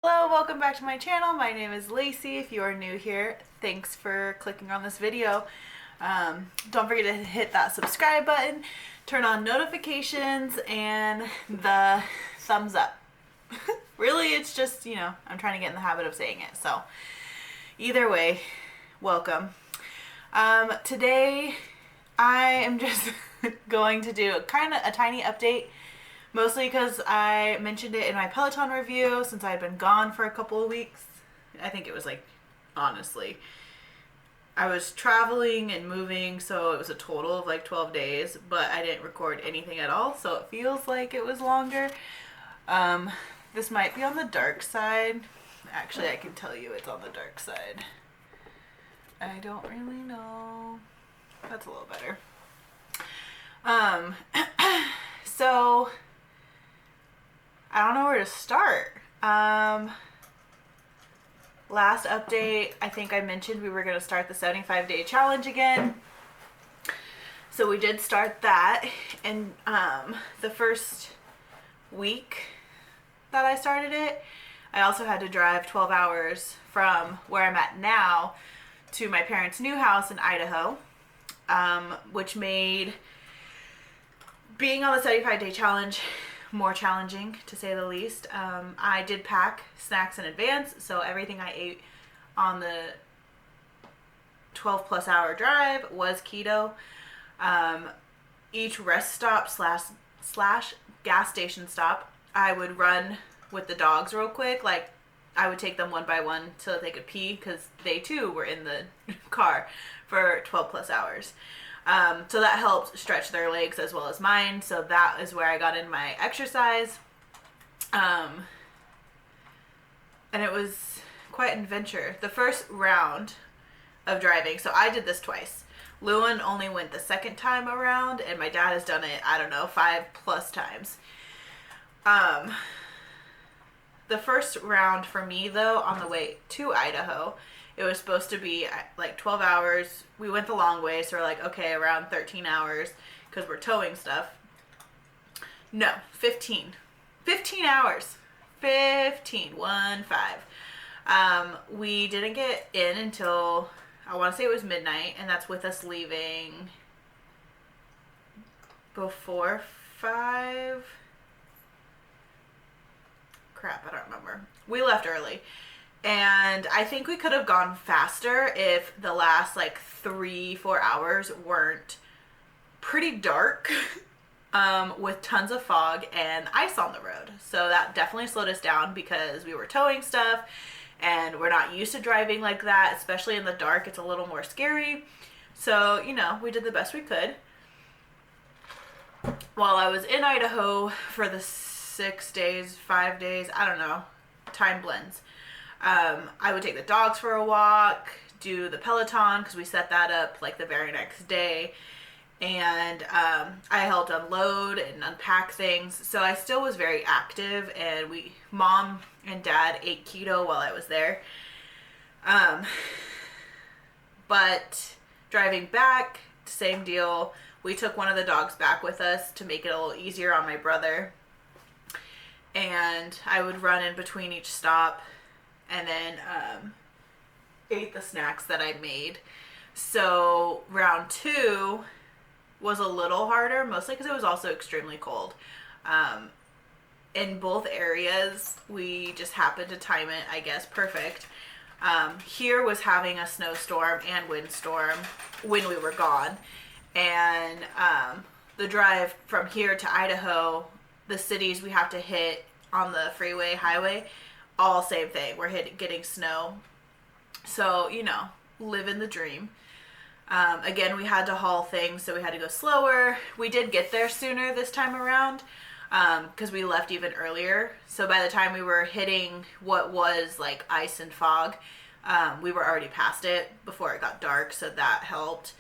Hello, welcome back to my channel. My name is Lacey. If you are new here, thanks for clicking on this video. Don't forget to hit that subscribe button, turn on notifications, and the thumbs up. Really, it's just, I'm trying to get in the habit of saying it. So either way, welcome. Today I am just going to do kind of a tiny update, mostly because I mentioned it in my Peloton review since I had been gone for a couple of weeks. I think it was honestly, I was traveling and moving, so it was a total of 12 days, but I didn't record anything at all, so it feels like it was longer. This might be on the dark side. Actually, I can tell you it's on the dark side. I don't really know. That's a little better. So I don't know where to start. Last update, I think I mentioned we were going to start the 75-day challenge again. So we did start that, and the first week that I started it, I also had to drive 12 hours from where I'm at now to my parents' new house in Idaho, which made being on the 75-day challenge more challenging, to say the least. I did pack snacks in advance, so everything I ate on the 12 plus hour drive was keto. Each rest stop slash gas station stop, I would run with the dogs real quick. I would take them one by one so that they could pee, because they too were in the car for 12 plus hours. So that helped stretch their legs as well as mine. So that is where I got in my exercise. And it was quite an adventure. The first round of driving, so I did this twice. Lewin only went the second time around, and my dad has done it, 5+ times. The first round for me, though, on the way to Idaho, it was supposed to be 12 hours. We went the long way, so we're okay, around 13 hours, because we're towing stuff. No, 15. 15 hours. 15. 1-5. We didn't get in until, I want to say it was midnight, and that's with us leaving before 5. Crap, I don't remember. We left early. And I think we could have gone faster if the last 3-4 hours weren't pretty dark with tons of fog and ice on the road. So that definitely slowed us down because we were towing stuff and we're not used to driving like that, especially in the dark. It's a little more scary. So, we did the best we could. While I was in Idaho for the 6 days, 5 days, I don't know, time blends. I would take the dogs for a walk, do the Peloton, because we set that up the very next day, and I helped unload and unpack things. So I still was very active, and mom and dad ate keto while I was there. But driving back, same deal. We took one of the dogs back with us to make it a little easier on my brother, and I would run in between each stop and then ate the snacks that I made. So round 2 was a little harder, mostly because it was also extremely cold. In both areas, we just happened to time it, I guess, perfect. Here was having a snowstorm and windstorm when we were gone. And the drive from here to Idaho, the cities we have to hit on the highway, all same thing. We're getting snow. So, living the dream. Again, we had to haul things, so we had to go slower. We did get there sooner this time around because we left even earlier. So by the time we were hitting what was ice and fog, we were already past it before it got dark, so that helped.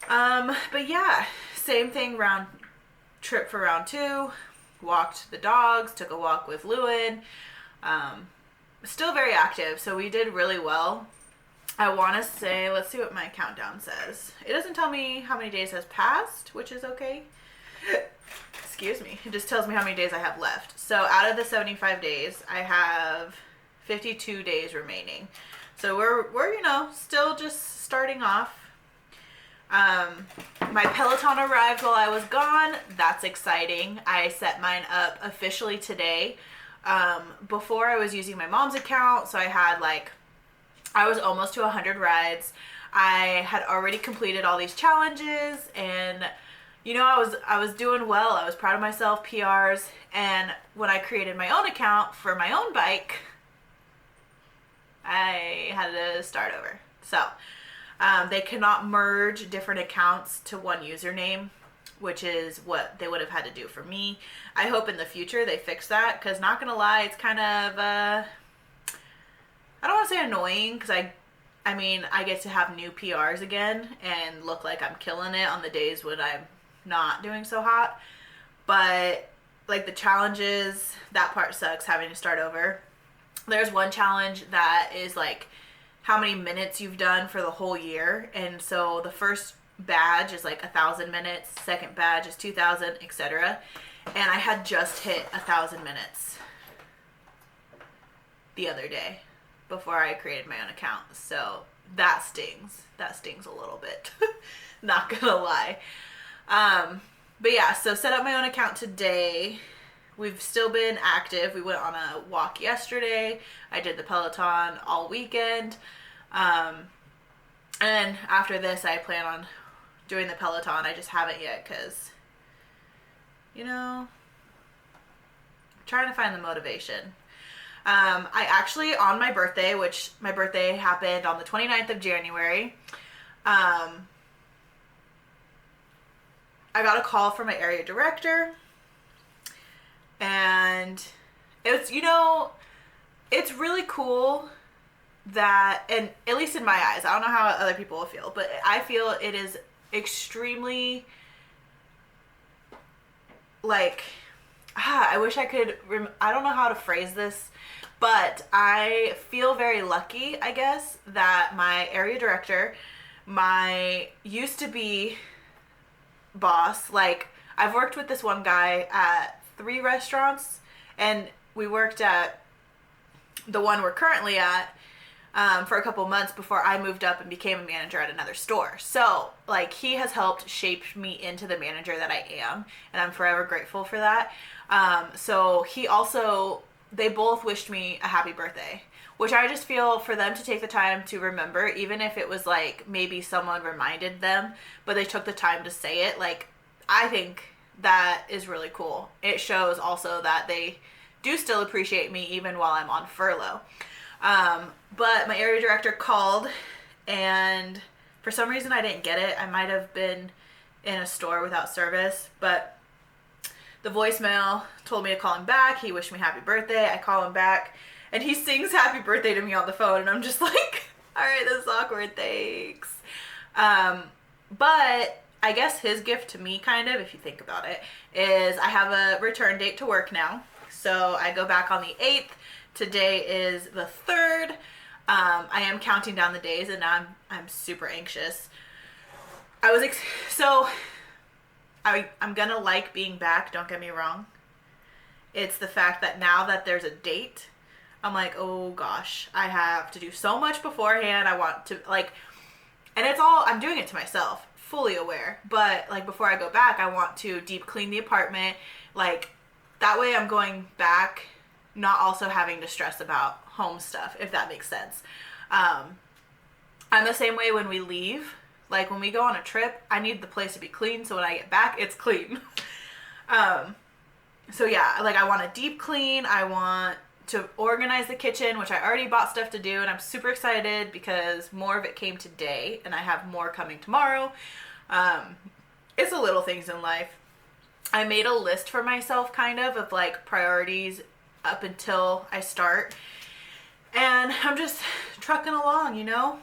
But yeah, same thing, trip for round 2. Walked the dogs, took a walk with Lewin. Still very active, so we did really well. I want to say, let's see what my countdown says. It doesn't tell me how many days has passed, which is okay. Excuse me. It just tells me how many days I have left. So out of the 75 days, I have 52 days remaining. So we're you know, still just starting off. My Peloton arrived while I was gone. That's exciting. I set mine up officially today. Before I was using my mom's account, so I was almost to 100 rides. I had already completed all these challenges, and you know, I was doing well. I was proud of myself, PRs, and when I created my own account for my own bike, I had to start over. So they cannot merge different accounts to one username, which is what they would have had to do for me. I hope in the future they fix that, because not gonna lie, it's kind of I don't want to say annoying, because I mean, I get to have new PRs again and look like I'm killing it on the days when I'm not doing so hot. But like the challenges, that part sucks, having to start over. There's one challenge that is like how many minutes you've done for the whole year, and so the first badge is like 1,000 minutes, second badge is 2,000, etc. And I had just hit 1,000 minutes the other day before I created my own account. So that stings. That stings a little bit. Not gonna lie. But yeah, so set up my own account today. We've still been active. We went on a walk yesterday. I did the Peloton all weekend. And after this, I plan on doing the Peloton. I just haven't yet because, you know, I'm trying to find the motivation. I actually, on my birthday, which my birthday happened on the 29th of January, I got a call from my area director, and it's, you know, it's really cool that, and at least in my eyes, I don't know how other people will feel, but I feel it is extremely, like, I wish I could, I don't know how to phrase this, but I feel very lucky, I guess, that my area director, my used to be boss, like, I've worked with this one guy at 3 restaurants, and we worked at the one we're currently at for a couple months before I moved up and became a manager at another store. So, like, he has helped shape me into the manager that I am, and I'm forever grateful for that. So he also, they both wished me a happy birthday, which I just feel for them to take the time to remember, even if it was like maybe someone reminded them, but they took the time to say it. Like, I think that is really cool. It shows also that they do still appreciate me even while I'm on furlough. But my area director called, and for some reason I didn't get it. I might have been in a store without service, but the voicemail told me to call him back. He wished me happy birthday. I call him back, and he sings happy birthday to me on the phone, and I'm just like, all right, this is awkward, thanks. But I guess his gift to me, kind of, if you think about it, is I have a return date to work now. So I go back on the 8th. Today is the 3rd. I am counting down the days, and now I'm super anxious. I'm gonna like being back, don't get me wrong. It's the fact that now that there's a date, I'm like, oh gosh, I have to do so much beforehand. I want to, like, and it's all, I'm doing it to myself, fully aware. But, like, before I go back, I want to deep clean the apartment. Like, that way I'm going back not also having to stress about home stuff, if that makes sense. I'm the same way when we leave. Like, when we go on a trip, I need the place to be clean, so when I get back, it's clean. So yeah, like, I want to deep clean. I want to organize the kitchen, which I already bought stuff to do, and I'm super excited because more of it came today, and I have more coming tomorrow. It's the little things in life. I made a list for myself, kind of like, priorities up until I start, and I'm just trucking along, you know?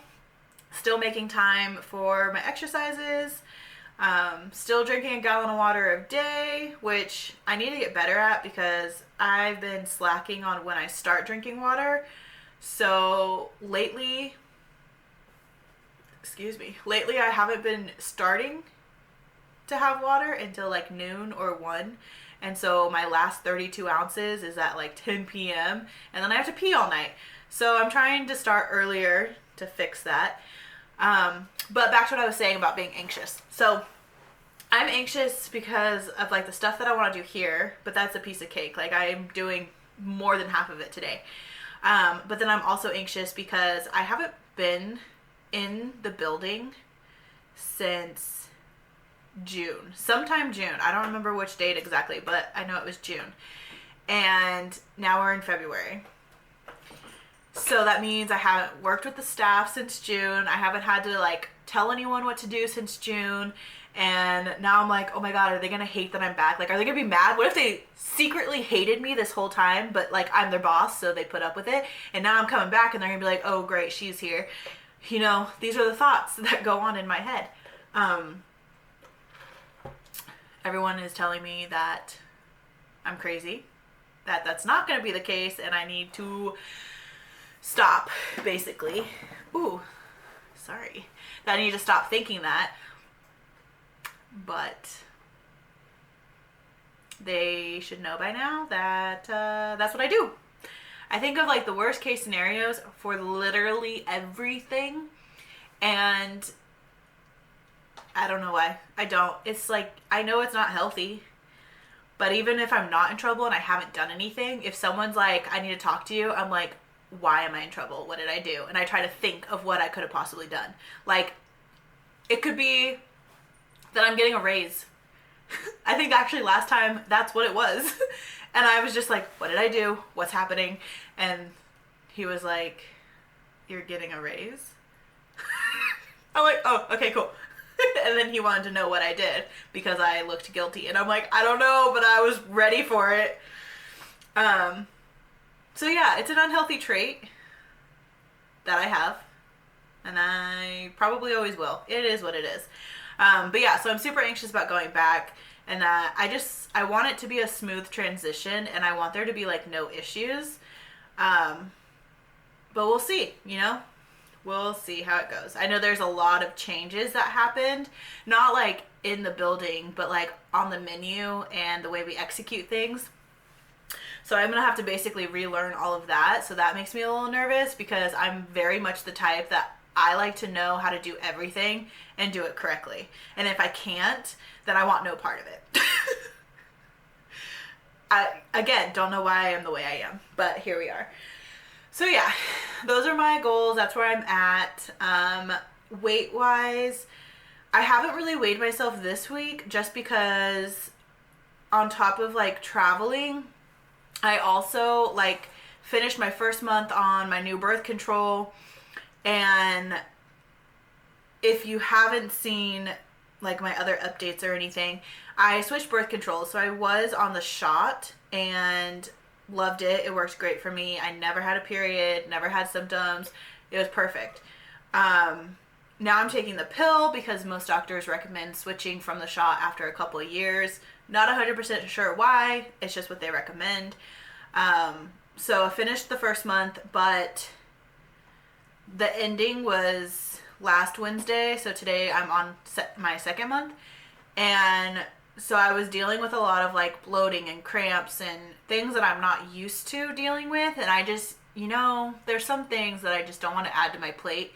Still making time for my exercises, still drinking a gallon of water a day, which I need to get better at because I've been slacking on when I start drinking water. So lately I haven't been starting to have water until like noon or 1, And so my last 32 ounces is at like 10 p.m. and then I have to pee all night. So I'm trying to start earlier to fix that. But back to what I was saying about being anxious. So I'm anxious because of like the stuff that I want to do here, but that's a piece of cake. Like I'm doing more than half of it today. But then I'm also anxious because I haven't been in the building since sometime June. I don't remember which date exactly, but I know it was June. And now we're in February. So that means I haven't worked with the staff since June. I haven't had to like tell anyone what to do since June. And now I'm like, oh my God, are they going to hate that I'm back? Like, are they going to be mad? What if they secretly hated me this whole time, but like I'm their boss, so they put up with it? And now I'm coming back and they're going to be like, oh great, she's here. You know, these are the thoughts that go on in my head. Everyone is telling me that I'm crazy, that that's not going to be the case, and I need to stop, basically. Ooh, sorry. That I need to stop thinking that. But they should know by now that that's what I do. I think of like the worst case scenarios for literally everything, and I don't know why. I don't. It's like, I know it's not healthy, but even if I'm not in trouble and I haven't done anything, if someone's like, I need to talk to you, I'm like, why am I in trouble? What did I do? And I try to think of what I could have possibly done. Like, it could be that I'm getting a raise. I think actually last time that's what it was. And I was just like, what did I do? What's happening? And he was like, you're getting a raise? I'm like, oh, okay, cool. And then he wanted to know what I did because I looked guilty. And I'm like, I don't know, but I was ready for it. So yeah, it's an unhealthy trait that I have. And I probably always will. It is what it is. But yeah, so I'm super anxious about going back. And I want it to be a smooth transition. And I want there to be like no issues. But we'll see, you know? We'll see how it goes. I know there's a lot of changes that happened. Not like in the building, but like on the menu and the way we execute things. So I'm going to have to basically relearn all of that. So that makes me a little nervous because I'm very much the type that I like to know how to do everything and do it correctly. And if I can't, then I want no part of it. I, again, don't know why I am the way I am, but here we are. So yeah, those are my goals. That's where I'm at. Weight-wise, I haven't really weighed myself this week just because on top of like traveling, I also like finished my first month on my new birth control. And if you haven't seen like my other updates or anything, I switched birth control. So I was on the shot and loved it. It works great for me. I never had a period, never had symptoms. It was perfect. Now I'm taking the pill because most doctors recommend switching from the shot after a couple of years. Not 100% sure why. It's just what they recommend. So I finished the first month, but the ending was last Wednesday. So today I'm on my second month. And so I was dealing with a lot of like bloating and cramps and things that I'm not used to dealing with. And I just, you know, there's some things that I just don't want to add to my plate.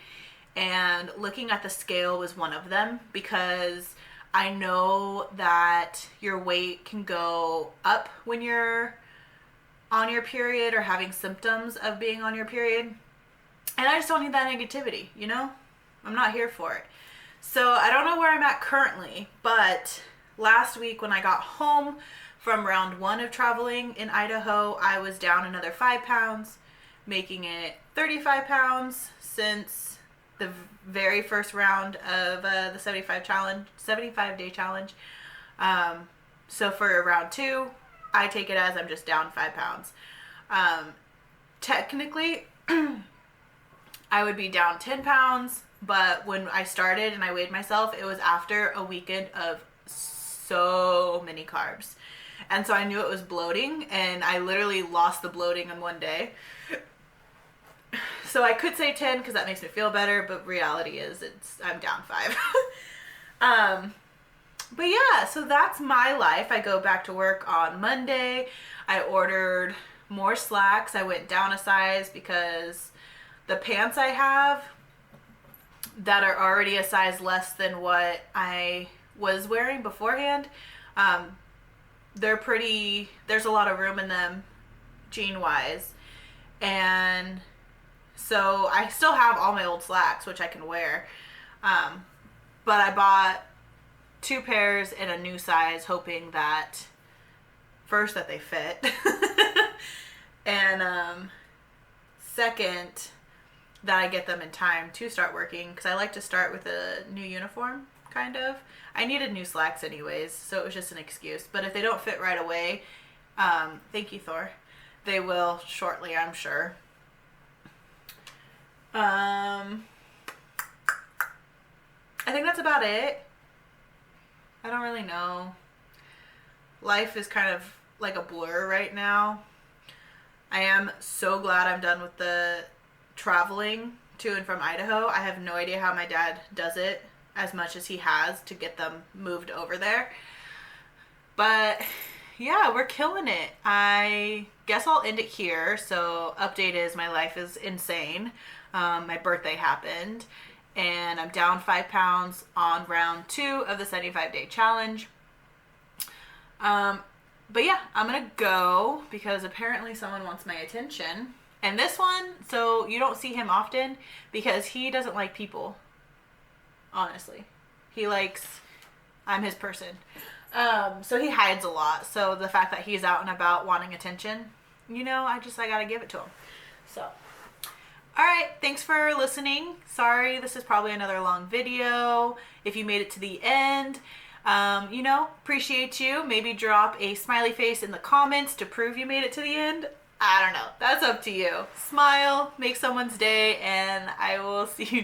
And looking at the scale was one of them because I know that your weight can go up when you're on your period or having symptoms of being on your period. And I just don't need that negativity, you know? I'm not here for it. So I don't know where I'm at currently, but last week when I got home from round 1 of traveling in Idaho, I was down another 5 pounds, making it 35 pounds since the very first round of the 75-day challenge. So for round 2, I take it as I'm just down 5 pounds. Technically, I would be down 10 pounds, but when I started and I weighed myself, it was after a weekend of so many carbs. And so I knew it was bloating, and I literally lost the bloating in one day. So I could say 10 because that makes me feel better, but reality is I'm down 5. But yeah, so that's my life. I go back to work on Monday. I ordered more slacks. I went down a size because the pants I have that are already a size less than what I was wearing beforehand, they're pretty, there's a lot of room in them jean wise. And so I still have all my old slacks, which I can wear. But I bought 2 pairs in a new size, hoping that first that they fit. And second, that I get them in time to start working, because I like to start with a new uniform, kind of. I needed new slacks anyways, so it was just an excuse. But if they don't fit right away, thank you, Thor. They will shortly, I'm sure. I think that's about it. I don't really know. Life is kind of like a blur right now. I am so glad I'm done with the traveling to and from Idaho. I have no idea how my dad does it as much as he has to get them moved over there. But yeah, we're killing it. I guess I'll end it here. So update is my life is insane. My birthday happened and I'm down 5 pounds on round 2 of the 75-day challenge. But yeah, I'm gonna go because apparently someone wants my attention. And this one, so you don't see him often because he doesn't like people. Honestly, I'm his person. So he hides a lot. So the fact that he's out and about wanting attention, I gotta give it to him. So, all right, thanks for listening. Sorry, this is probably another long video. If you made it to the end, appreciate you. Maybe drop a smiley face in the comments to prove you made it to the end. I don't know. That's up to you. Smile, make someone's day, and I will see you